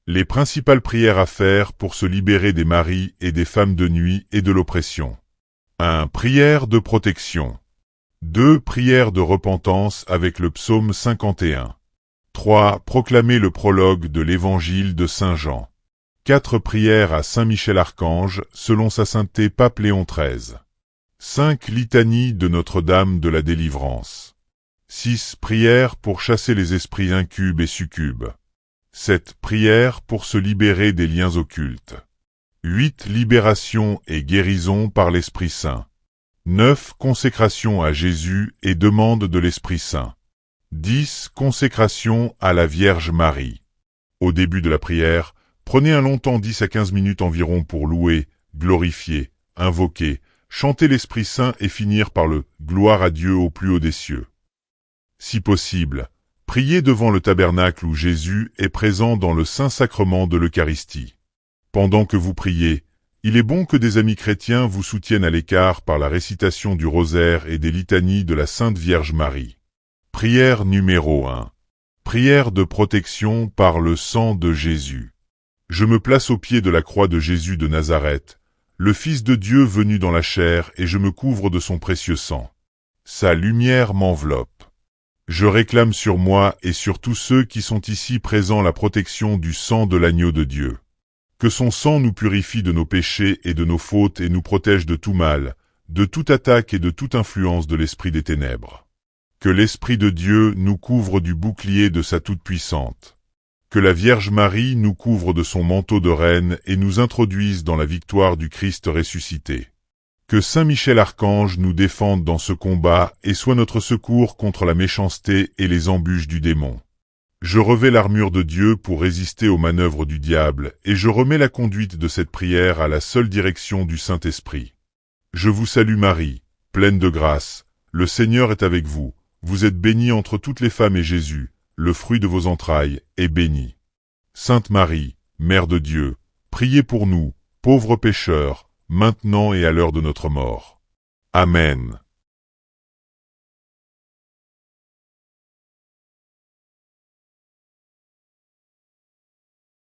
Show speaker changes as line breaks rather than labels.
Les principales prières à faire pour se libérer des maris et des femmes de nuit et de l'oppression. 1. Prière de protection. 2. Prière de repentance avec le psaume 51. 3. Proclamer le prologue de l'évangile de Saint Jean. 4. Prière à Saint Michel Archange selon sa sainteté Pape Léon XIII. 5. Litanie de Notre-Dame de la Délivrance. 6. Prière pour chasser les esprits incubes et succubes. 7. Prière pour se libérer des liens occultes. 8. Libération et guérison par l'Esprit Saint. 9. Consécration à Jésus et demande de l'Esprit Saint. 10. Consécration à la Vierge Marie. Au début de la prière, prenez un long temps 10 à 15 minutes environ pour louer, glorifier, invoquer, chanter l'Esprit Saint et finir par le « Gloire à Dieu au plus haut des cieux ». Si possible, priez devant le tabernacle où Jésus est présent dans le Saint-Sacrement de l'Eucharistie. Pendant que vous priez, il est bon que des amis chrétiens vous soutiennent à l'écart par la récitation du rosaire et des litanies de la Sainte Vierge Marie. Prière numéro 1. Prière de protection par le sang de Jésus. Je me place au pied de la croix de Jésus de Nazareth, le Fils de Dieu venu dans la chair, et je me couvre de son précieux sang. Sa lumière m'enveloppe. Je réclame sur moi et sur tous ceux qui sont ici présents la protection du sang de l'agneau de Dieu. Que son sang nous purifie de nos péchés et de nos fautes et nous protège de tout mal, de toute attaque et de toute influence de l'esprit des ténèbres. Que l'Esprit de Dieu nous couvre du bouclier de sa toute-puissante. Que la Vierge Marie nous couvre de son manteau de reine et nous introduise dans la victoire du Christ ressuscité. Que Saint Michel Archange nous défende dans ce combat et soit notre secours contre la méchanceté et les embûches du démon. Je revêts l'armure de Dieu pour résister aux manœuvres du diable et je remets la conduite de cette prière à la seule direction du Saint-Esprit. Je vous salue Marie, pleine de grâce, le Seigneur est avec vous, vous êtes bénie entre toutes les femmes et Jésus, le fruit de vos entrailles, est béni. Sainte Marie, Mère de Dieu, priez pour nous, pauvres pécheurs, maintenant et à l'heure de notre mort. Amen.